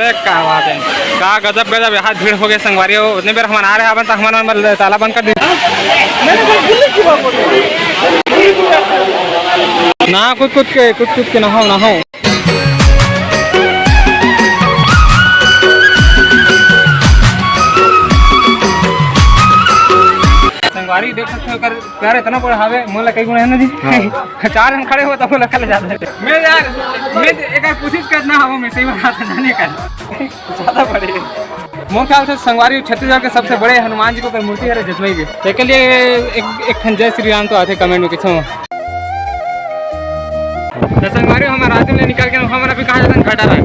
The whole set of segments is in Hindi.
अरे क्या बात है, क्या गजब गजब यहाँ भीड़ हो गया संगवारी हो। उतने बेर हम आ रहे हैं तो हमारा ताला बंद कर दी ना, कुछ के ना हो। संगवारी देख सकते हो प्यार इतना बड़ा हावे मोला कई गुण है ना जी। चार हम खड़े हो तो मोला कल जाता है। मैं यार मैं एक कोशिश करना हूं, मैं सही बात जाने का ज्यादा बड़े मोर ख्याल से संगवारी छत्तीसगढ़ के सबसे बड़े हनुमान जी को मूर्ति है जसमई के। तो के लिए एक जय श्री राम तो आते कमेंट में किछो। तो संगवारी हम रात में निकल के हम अभी कहाँ जाते हैं घाटा रहा।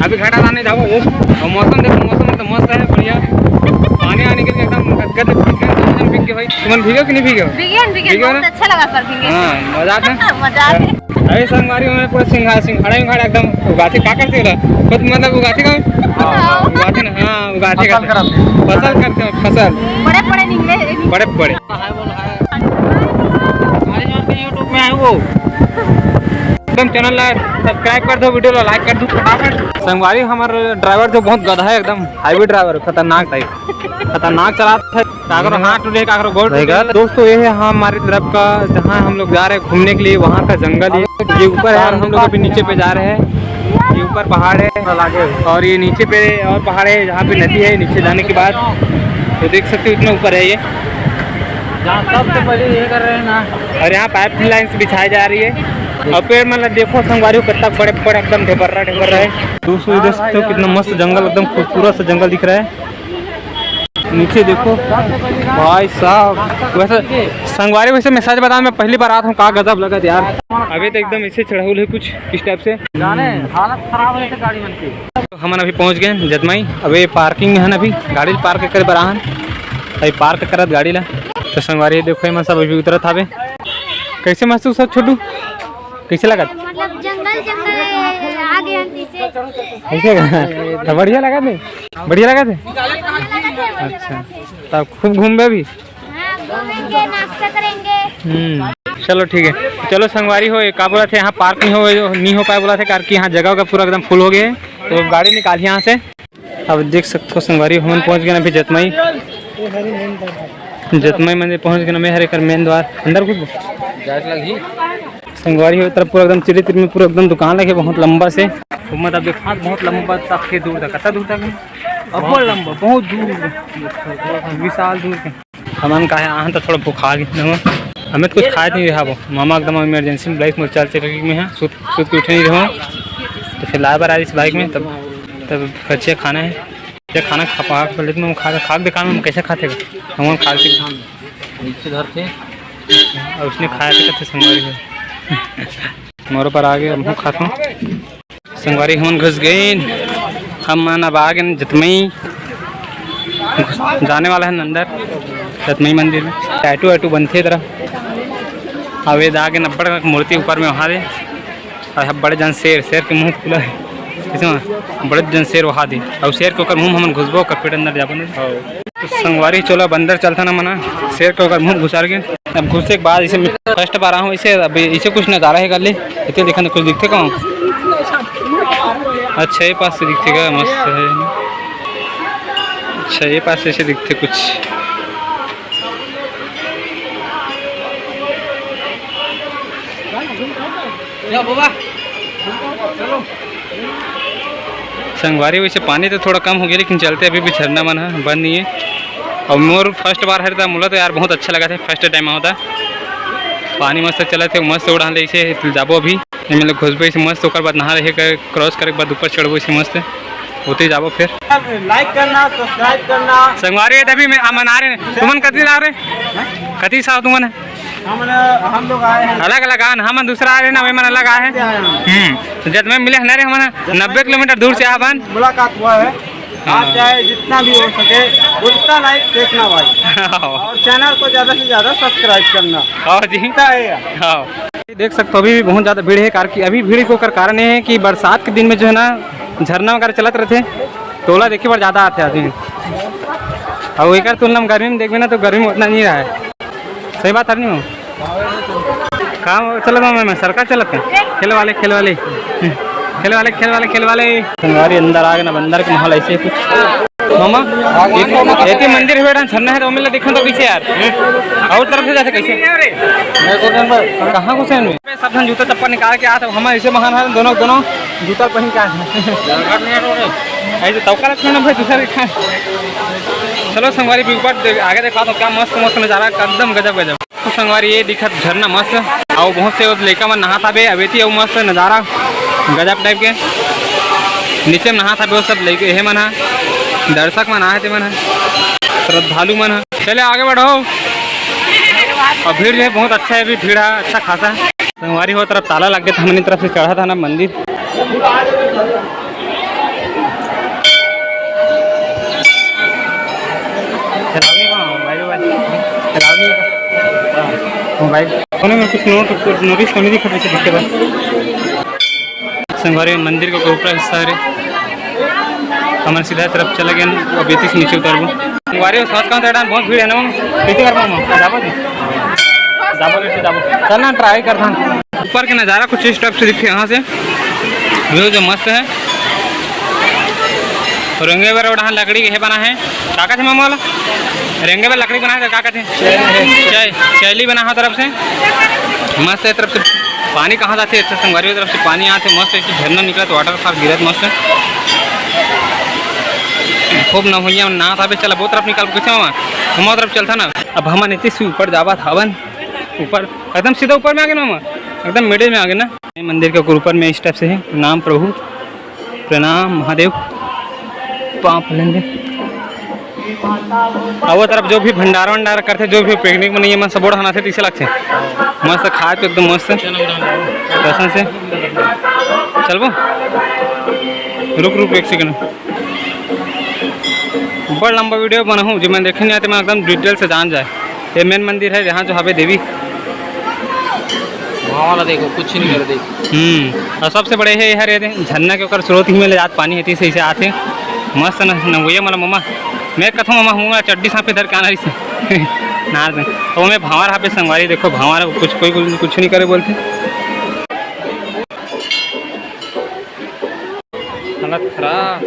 अभी घाटा रहने जाओ और मौसम देखो, मौसम तो मस्त है बढ़िया। पानी आने के एकदम भीग के भाई। तुम भीगो कि नहीं भीगो? भीगे बहुत अच्छा लगा पर भीगे। हां मजा आता है, मजा आता है। अरे संगवारी में पूरा सिंघाड़ा एकदम उगाते का करते हो खुद, मतलब उगाते का उगाते ना। हां उगाते का फसल करते हैं, फसल बड़े निकले बड़े हाय बोल हाय। हमारे यहाँ पे YouTube में है वो एकदम चैनल ला सब्सक्राइब कर दो, वीडियो ला लाइक कर दो फटाफट। संगवारी हमारा ड्राइवर जो बहुत गधा है, एकदम हाईवे ड्राइवर खतरनाक टाइप, खतरनाक चलाता है। कागरो हाथ टूटे कागरो गोड़ टूटे। दोस्तों ये है हमारी तरफ का जहाँ हम लोग जा रहे हैं घूमने के लिए, वहाँ का जंगल है। ये ऊपर है, हम लोग अभी नीचे पे जा रहे हैं। ये ऊपर पहाड़ है और ये नीचे पे और पहाड़ है जहाँ पे नदी है। नीचे जाने के बाद तो देख सकते हो इतना ऊपर है ये, सबसे पहले ये कर रहे हैं ना। और यहाँ पाइप लाइन से बिछाई जा रही है। और पेड़ मतलब देखो संगवारी कितना बड़े एकदम ढेबर रहा है। दोस्तों देख सकते हो कितना मस्त जंगल, एकदम खूबसूरत सा जंगल दिख रहा है। नीचे देखो भाई साहब। वैसे संगवारी वैसे मैं सच बताऊं, मैं पहली बार आता हूँ, का गजब लगा यार। अभी तो एकदम ऐसे चढ़ाहुल है कुछ इस टाइप से, हालत खराब है गाड़ी मन की। तो हम अभी पहुँच गए जतमई। अभी पार्किंग में है ना, अभी गाड़ी पार्क करे बराहन अभी पार्क करत गाड़ी ला। तो संगवारी देखो मैं सब अभी उतरत हवे। कैसे महसूस सब छोटू, कैसे लगा? मतलब जंगल आगे हम पीछे ऐसे बढ़िया लगा थे, बढ़िया लगा थे। अच्छा तब खूब घूमे अभी। घूमेंगे, नाश्ता करेंगे। चलो ठीक है। चलो संगवारी हो का बोला थे यहाँ पार्क नहीं हो पाया बोला थे, कार की यहाँ जगह का पूरा एकदम फुल हो गया है। तो गाड़ी निकाली यहाँ से। अब देख सकते हो संगवारी हम पहुँच गए अभी जतमई मंदिर पहुँच गए। मैं हरे कर मेन द्वार अंदर कुछ संगवारी हो तरफ पूरा एकदम चिड़ित में पूरा एकदम दुकान लगे बहुत लंबा से। मतलब देखा बहुत लंबा तक के दूर तक, कितना दूर तक बहुत लंबा, बहुत दूर विशाल दूर के। हमन का है तो थोड़ा बुखार हमें तो कुछ खाए नहीं रहा। वो मामा एकदम इमरजेंसी में बाइक में चलते में है, सूत के उठे नहीं रहो। तो फिर लाए बार आ इस बाइक में, तब अच्छे खाना है। जब खाना खा लेते मैं खा दुकान में कैसे खाते हम खा घर थे और उसने खाया थे संगवारी है। मोर पर आ गए हम खाता हूँ। संगवारी हम घुस गए, हम अब आ गए जतमई। जाने वाला है अंदर जतमई मंदिर में। टैटू बनते तरह अवेद आगे 90 मूर्ति ऊपर में वहाँ दे। और बड़े जन शेर के मुँह खुला है, बड़े जन शेर वहाँ दे। और शेर के मुँह हम घुसबो कर पेट अंदर जाबो। तो संगवारी चलो बंदर चलता ना मना, शेर के मुँह घुसा गए। अब घुसने के बाद इसे फर्स्ट बार आ हूँ इसे, अभी इसे कुछ नज़ारा है कर ले इतने देखा कुछ दिखते कहाँ। अच्छा ये पास से दिखते का मस्त है। अच्छा ये पास से दिखते कुछ। संगवारी वैसे पानी तो थोड़ा कम हो गया, लेकिन चलते अभी भी झरना मन है, बंद नहीं है। और मोर फर्स्ट बार हरता मुला तो यार बहुत अच्छा लगा था। फर्स्ट टाइम होता पानी मस्त चला थे, मस्त उड़ा ले इसे जाबो अभी मतलब घुसबो इसे मस्त। ओकर बाद नहा रहे कर क्रॉस करे के बाद ऊपर चढ़बो इसे मस्त होते जाबो। फिर लाइक करना, सब्सक्राइब करना। संगवारी अभी मैं मना रहे तुमन कति ला रहे कति साल तुमन हम लोग आए हैं अलग अलग आन, हम दूसरा आ रहे ना, वे मन अलग आए हैं। तो जब मैं मिले हमारे हम 90 किलोमीटर दूर से आवन मुलाकात हुआ है। आप चाहे जितना भी हो सके उतना लाइक देखना भाई, और चैनल को ज़्यादा से ज़्यादा सब्सक्राइब करना। और जीता है देख सकते हो अभी भी बहुत ज़्यादा भीड़ है। कार की अभी भीड़ को कारण है कि बरसात के दिन में जो है ना झरना वगैरह चलते रहते, टोला देखे पर ज़्यादा आते आदमी। और एक तुलना में गर्मी में देखे ना तो गर्मी में उतना नहीं रहा है। सही बात है नहीं हो काम चलो मैं सरकार चलते खेल वाले खेल वाले संगवारी अंदर आ गए ना, अंदर के माहौल ऐसे कुछ। मामा ये मंदिर है बेटा, झरना है तो मिल देखो तो पीछे यार, और तरफ से जाते कैसे कहाँ घुसे सब जन जूता चप्पल निकाल के आते हम ऐसे महान है, दोनों जूता पहन के आते ऐसे तौका रखना ना भाई दूसरा दिखा। चलो संगवारी ऊपर आगे देखा तो क्या मस्त मस्त नज़ारा, एकदम गजब गजब। तो संगवारी ये दिखत झरना मस्त, और बहुत से लड़का मन नहाता बे अवेती, और मस्त नज़ारा गजब टाइप के। नीचे में नहाता बे वो सब लड़के हे मन है, दर्शक मन आए थे मन है, श्रद्धालु मन है। चले आगे बढ़ो, और भीड़ जो है बहुत अच्छा है, भी भीड़ है अच्छा खासा। संगवारी हो तरफ ताला लग गया था, हमने तरफ से चढ़ा था ना मंदिर। मोबाइल में कुछ नोटिस करने दिखा पैसे दिखते बाद संगवारी मंदिर का ऊपरा हिस्सा है, हमारे सीधा तरफ चला गया, अभी से नीचे उतरबो। संगवारी सोच कहाँ था बहुत भीड़ है ना, कैसे कर पाऊँ जाबो चल ना ट्राई करता। ऊपर के नज़ारा कुछ इस टाइप से दिखे यहाँ से, व्यू जो मस्त है। रंगे बेर वहाँ लकड़ी के बना है, काका थे मामा वाला रेंगे में लकड़ी बना है, काका थे शैली बना है तरफ से मस्त है। तरफ से पानी कहाँ जाते अच्छा, संगवारी तरफ से पानी आते मस्त है, झरना निकला तो वाटरफॉल गिरत मस्त है खूब न हुई ना था। चला बहुत तरफ निकाल कैसे मामा तरफ चलता ना। अब हम नीचे से ऊपर जावा था हवन, ऊपर एकदम सीधा ऊपर में आ गए मामा, एकदम मिडिल में आ गए ना। मंदिर के ऊपर में इस टाइप से है, नाम प्रभु प्रणाम महादेव पाँव लेंगे। और वो तरफ जो भी भंडारा करते, जो भी पिकनिक में नहीं है मन सब बोर्ड से तीसरे लगते मस्त खाए तो एकदम मस्त दर्शन से। चलबो रुक एक सेकंड, बड़ा लंबा वीडियो बनाऊँ जो मैं देखे नहीं आते, मैं एकदम डिटेल से जान जाए। ये मेन मंदिर है जहाँ जो हवे देवी वाला देखो कुछ नहीं कर देख। और सबसे बड़े है यार ये झरना के ऊपर स्रोत ही में ले जाते पानी है तीसरे से आते मस्त न वही मतलब मम्मा मैं कथूँ मम्मा हूँ चड्डी सांप इधर के आना रही से नार में तो मैं भावर यहाँ पे संगवारी देखो भावर कुछ कोई कुछ नहीं करे बोलते हालत खराब।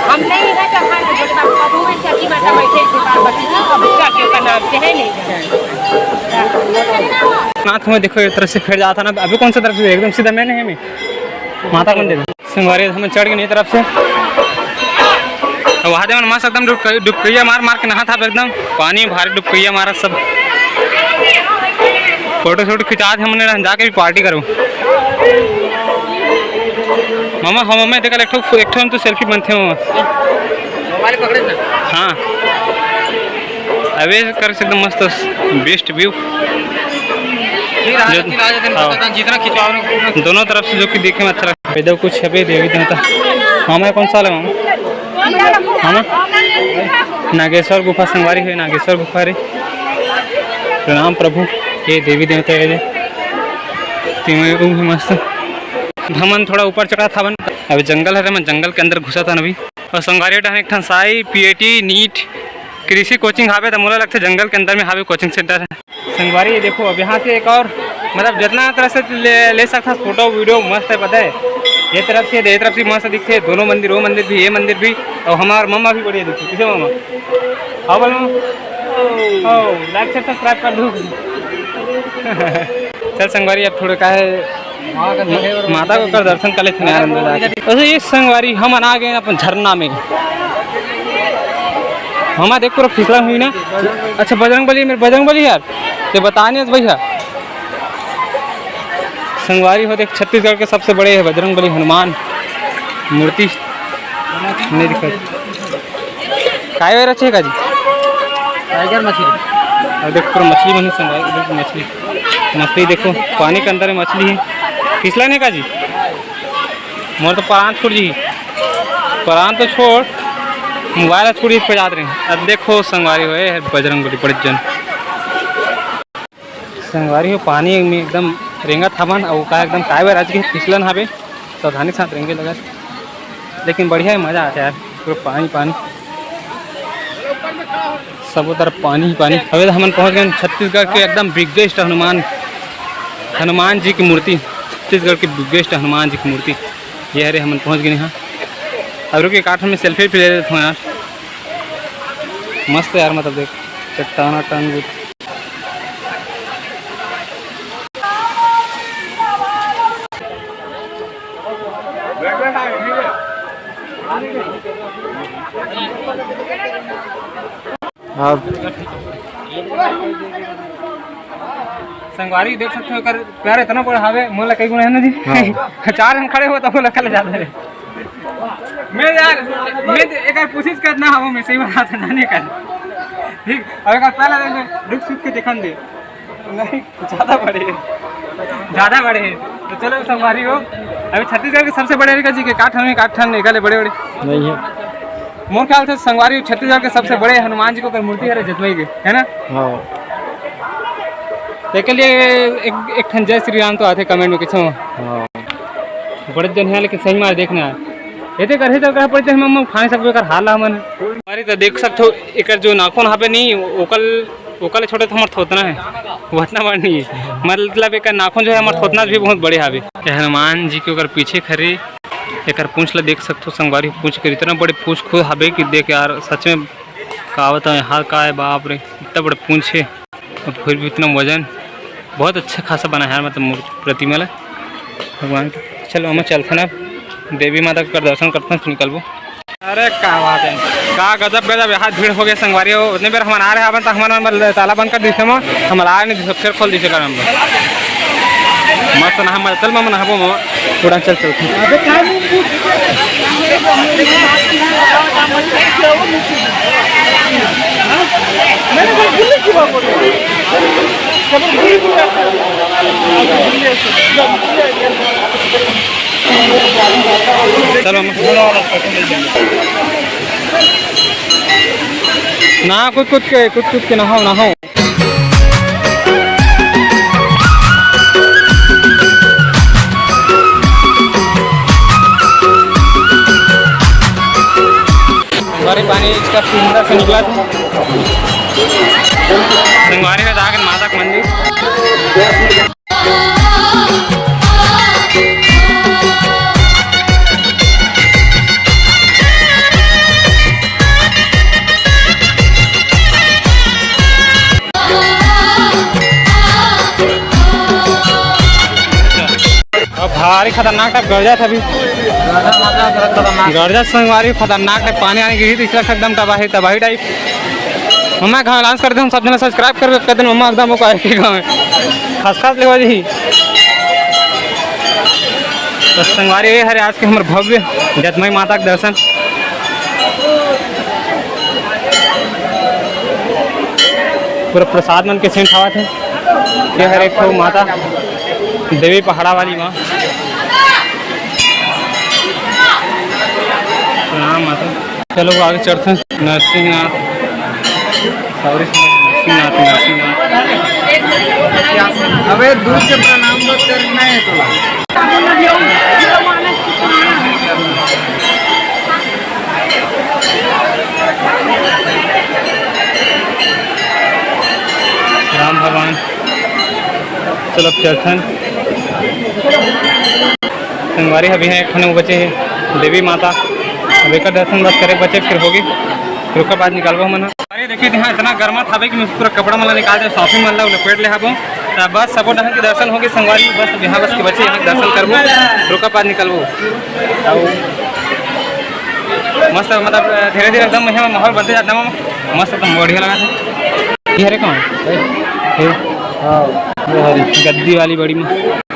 हम नहीं नाथ में देखो एक तरफ से फिर जाता ना, अभी कौन सा तरफ से एकदम सीधा मैंने है मैं माता मंदिर संगवारी हम चढ़ गए नहीं तरफ से। वहाँ दे मस्त एकदम डुबकैया मार के नहा था एकदम पानी भारी डुबकैया मारा सब फोटो शोटो खिंचा थे हमने जाके भी पार्टी करूँ मामा। हाँ मामा देखा एक हम तो सेल्फी बनते मामा मोबाइल पकड़े ना। हाँ अभी कर एकदम मस्त बेस्ट व्यू जितना खिंचवाओ दोनों तरफ से जो कि देखने में अच्छा लगता है। इधर कुछ है देवी देवता मामा कौन सा है मामा? मामा नागेश्वर गुफा संगवारी है, नागेश्वर गुफा रे प्रणाम प्रभु ये देवी देवता है मस्त। हमन थोड़ा ऊपर चढ़ा था अभी जंगल है, मैं जंगल के अंदर घुसा था अभी। और संगवारी एक ठन साई PAT नीट कृषि कोचिंग हावे तो मोला लगता है जंगल के अंदर में हावे कोचिंग सेंटर है संगवारी। ये देखो अब यहाँ से एक और मतलब जितना तरह से ले सकता फोटो वीडियो मस्त है पता है। ये तरफ से मस्त दिखते है दोनों मंदिर, वो मंदिर भी ये मंदिर भी, और हमारा मम्मा भी बढ़िया दिखती किसे मामा। हाँ बोल लाइक से सब्सक्राइब कर दो। चल संगवारी अब थोड़े का है माता को कर दर्शन कर लेते हैं अंदर। ये संगवारी हम आ गए अपन झरना में, हमारा देख पूरा फिसलन हुई ना। अच्छा बजरंगबली मेरे बजरंगबली यार ये बताने भैया संगवारी हो देख छत्तीसगढ़ के सबसे बड़े है बजरंगबली हनुमान मूर्ति नहीं दिखा काय वगैरह अच्छे का जी टाइगर मछली और देखो पूरा मछली बनी संगवारी मछली मछली देखो पानी के अंदर मछली है फिसला नहीं का जी मोर तो प्राण छोड़ जी प्राण तो छोड़ मोबाइल छोड़ी पे जाते रहे। अब देखो संगवारी हुए बजरंगबली बड़े जन संगवारी हो पानी में एकदम रेंगत हवन और का एकदम काय बार आज के फिसलन हवे सावधानी के साथ रेंगे लगा, लेकिन बढ़िया है, मज़ा आता है यार। पूरा पानी पानी, सब तरफ पानी ही पानी। अभी तो हम पहुँच गए छत्तीसगढ़ के एकदम बिगेस्ट हनुमान जी की मूर्ति, छत्तीसगढ़ की बिगेस्ट हनुमान जी की मूर्ति ये है रे। हम पहुँच गए यहाँ। अब रुके काठ में सेल्फी भी ले लेते हैं यार, मस्त यार। मतलब देख चट्टाना टन संगवारी देख सकते हो कर प्यार इतना बड़ा हावे मोला कई गुण है ना जी। चार जन खड़े हो तो मोला कल जाता है। मैं यार मैं एक कोशिश करना हूं, मैं सही बात है जाने का ठीक। अब एक पहला रुक सुख के दिखान दे नहीं ज़्यादा बड़े हैं तो चलो संगवारी हो। अभी छत्तीसगढ़ के सबसे बड़े जी के काठन निकाले बड़े नहीं है मोर ख्याल से संगवारी छत्तीसगढ़ के सबसे बड़े हनुमान जी को मूर्ति है जतमई के, है ना। देख लिए एक ठन जय श्री राम तो आते कमेंट में किसो बड़े जन है, लेकिन सही मार देखना है ये करे तो कह पड़ते हम खाने सब कर हाल मन हमारी तो देख सकते हो। एक जो नाखून हापे नहीं ओकल छोटे तो हमारे थोतना है वो इतना बड़ा नहीं है, मतलब एक नाखून जो है हमारे थोतना भी बहुत बड़े हावे। हनुमान जी के ओकर पीछे खड़े एक पूंछ ला देख सकते हो। संगवारी पूंछ कर इतना बड़े पूंछ खुद हावे कि देख यार सच में कहावत है हार का है बाप रे, इतना बड़ा पूंछ है और फिर भी इतना वजन, बहुत अच्छा खासा बना है यार। मतलब प्रतिमा ला भगवान के। चलो हम चलते ना देवी माता का दर्शन करते हैं निकलबो। अरे क्या बात है, का गजब यहाँ भीड़ हो गया संगवारी हो। उतने बेर हम आ रहे हैं तो हमारा ताला बंद कर दीजिए हम आ नहीं फिर खोल दीजिए कर हम मस्त नहा चल मामा नहाबो मामा पूरा चल चलो ना कुछ के ना हो पानी इसका सुंदर से निकला था। संगवारी में जाकर माता का मंदिर भारी खतरनाक टाइप गरजा था अभी गरजा संगवारी खतरनाक टाइप पानी आने की इसलिए एकदम तबाही टाइप। मम्मा गाँव डांस करते हम सब जन सब्सक्राइब कर कहते मम्मा एकदम गाँव में खास लेवा जी। तो संगवारी ये है आज के हमारे भव्य जतमई माता के दर्शन। पूरा प्रसाद मन के सेंट हवा थे। ये है एक माता देवी पहाड़ा वाली माँ प्रणाम माता। चलो आगे चढ़ते हैं नरसिंहनाथ अबे दूर से प्रणाम मत करना है तो राम भगवान। चलो अब चलते हैं संगवारी अभी है एक खाने बचे हैं देवी माता। अब एक दर्शन बस करे बचे फिर होगी फिर उसके बाद निकालबो मन। अरे देखिए यहाँ इतना गर्मा था कि मैं पूरा कपड़ा मला निकाल दे शॉपिंग मन ला लपेट ले हाबो तो बस सबो ढंग के दर्शन होगी संगवारी। बस यहाँ बस के बचे यहाँ दर्शन करबो फिर उसके बाद निकलबो। मस्त मतलब धीरे धीरे एकदम यहाँ माहौल बढ़ते जाता है मस्त एकदम बढ़िया लगा था। ये हरे कौन गद्दी वाली बड़ी माँ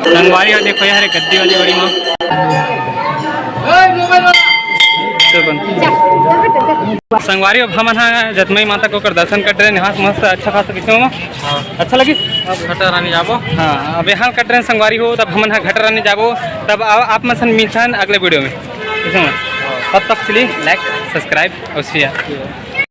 संगवारी और देखो यार गद्दी वाली बड़ी माँ। संगवारी अब हम जतमई माता को कर दर्शन कर रहे हैं यहाँ मस्त अच्छा खासा किसी में अच्छा लगी। घटा रानी जाबो हाँ अब यहाँ कट रहे हैं संगवारी हो तब हम घटा रानी जाबो तब आप मसन मिलते हैं अगले वीडियो में। तब तक चलिए लाइक सब्सक्राइब और शेयर।